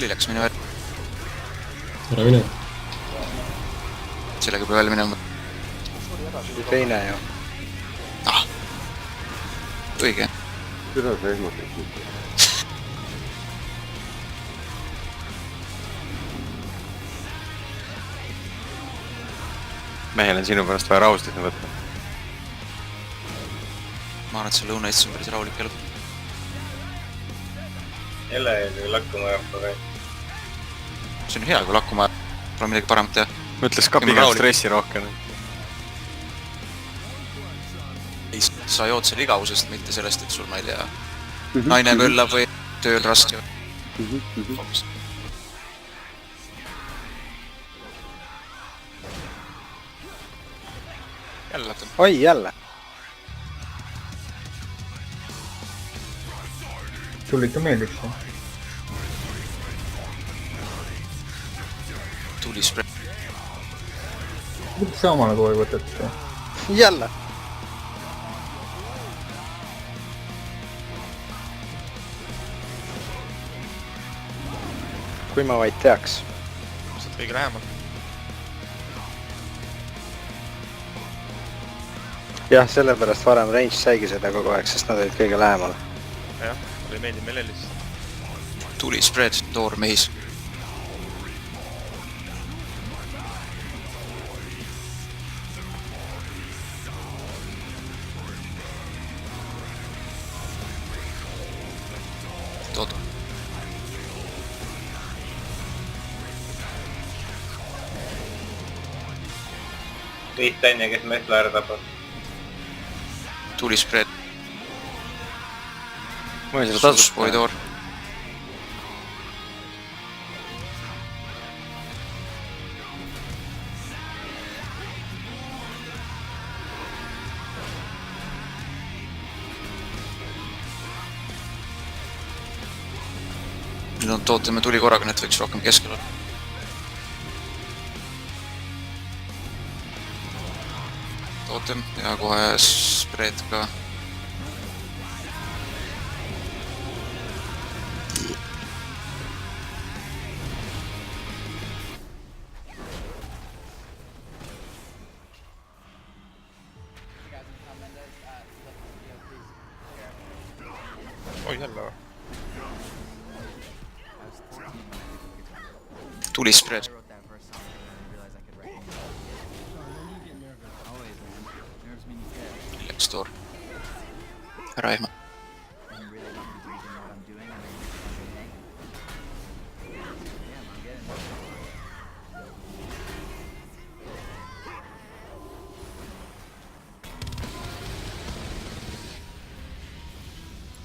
Läks minu ära. Ära mine. Sellega peab välja minema. Teine ju. Ah! Õige. Seda sa ehmatad. Mehel on sinu pärast vaja rahustada võtta. Ma arvan, et see Lõuna-Eestis on päris rahulik elu. Jälle ei lakkuma jääb ka. See on hea, kui lakkuma pole midagi paremat teha. Mõtles kapiga stressi rohkem. Sa jood selle igavusest, mitte sellest, et sul, ma ei tea, naine möllab või tööl raske. Jälle lakkam. Oi, jälle. Sulle ikka meeldiks see? Tulispre. Kuidas sa omale kogu aeg võtad seda? Jälle. Kui ma vaid teaks. Sa oled kõige lähemal. Jah, sellepärast varem range saigi seda kogu aeg, sest nad olid kõige lähemal. Jah, oli meeldib meile lihtsalt. Tulispread, toor mehis. Tood. Liittänja, kes metla ära tapab. Tulispread. Ma ei seda tasust Spoidoor. Nüüd on tooteme tuli korraga, need võiks rohkem keskel olla. Tootem ja kohe spread ka. Oi, jälle või? Tulispread. Läks toor. Ära ehma.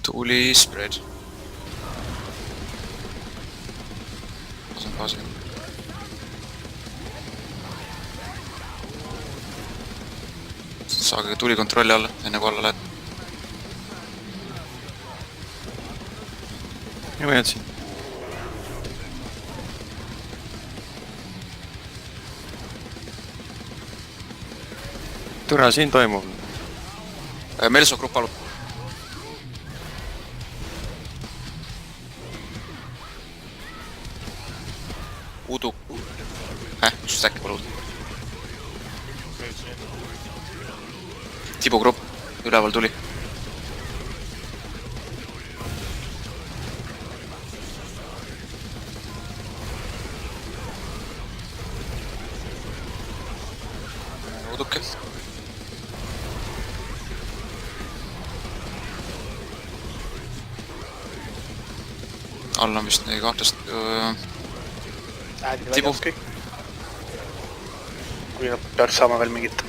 Tulispread. Lasen gaasiga. Saage tuli kontrolli alla, enne kui alla lähed. Ja ma jätsin. Türa siin toimub. Melso grupp alub. Udu. Just äkki pole udu. Tibu grupp, üleval tuli. Looduke. All on vist nii kahtlast Tibu. kui nad peaks saama veel mingit.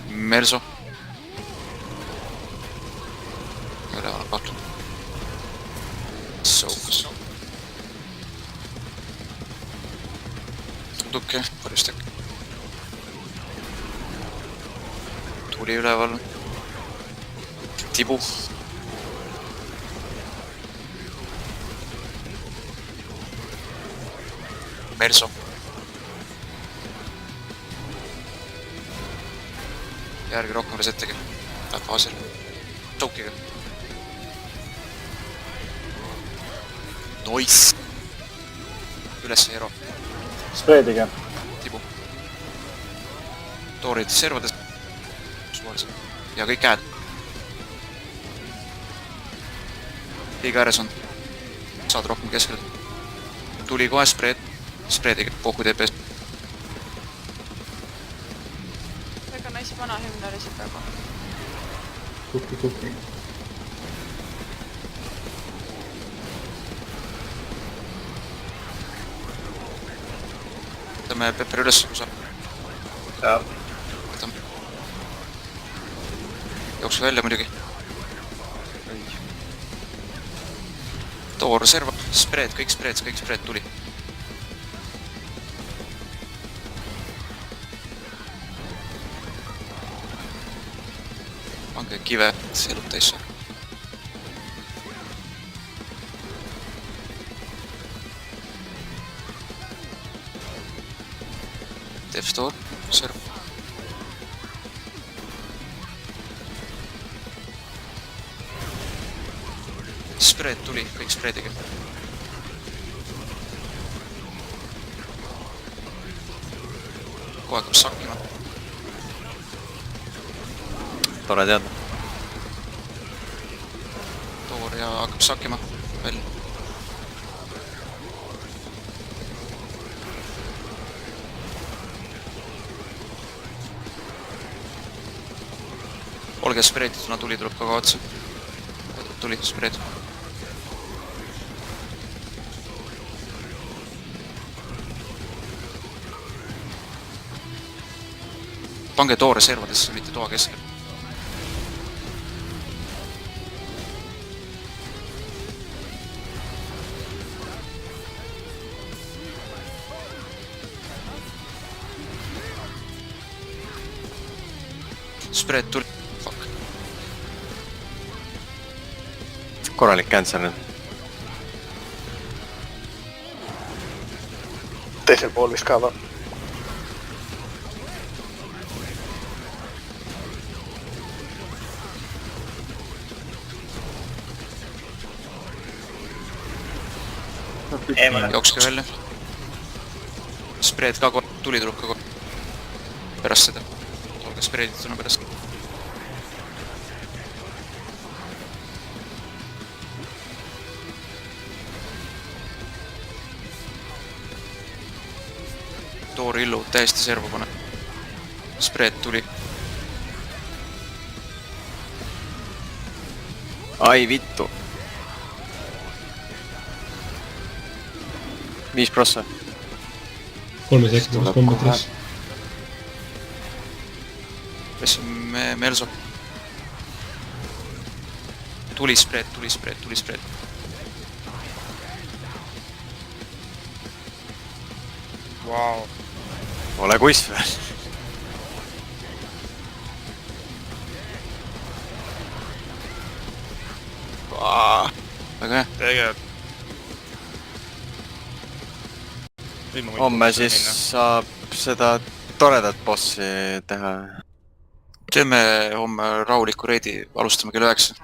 Merso. Üleval kahtlane. Soukus. Tuduke, Paristek. Tuli üleval. Tibu. Merso. Järgi rohkem resettegi. Läheb faasel. Choke'iga. Nois. Ülesse hero. Spreediga. Tibu. Toorid servades. Suvaliselt. Ja kõik käed. Liiga ääres on. Saad rohkem keskele. Tuli kohe spreed. Spreediga. Pohku TPS. Väga nice vana hümn oli see praegu. Kuki. Võtame Pepper üles, kui saab. Saab. Võtame. Jooksu välja muidugi. Toor, serva, spreed, kõik spreed tuli. Pange kive, see elub täis. Teeb stoor, serv. Spreed tuli, kõik spreediga. Kogu aeg peab sakkima. Tore teada. Toor ja hakkab sakkima välja. Olge spreedituna, tuli tuleb kogu otsa. Tuli spreed. Pange toore servadesse, mitte toa keskel. Spreed tuli. Fuck. Korralik cancel nüüd. Teisel pool vist ka või? Eemale. Jookske välja. Spreed ka tuli tuleb ka pärast seda. Olge spreedituna pärast. Toor illu täiesti serva pane. Spreed tuli. Ai vittu. 5 prossa. 3 sekundis kombatis. Kes on Merso? Tuli spreed. Vau. Ole kuss veel. Väga hea. Tegelikult. Homme siis saab seda toredat bossi teha. Teeme homme rahuliku reidi, alustame kell 9.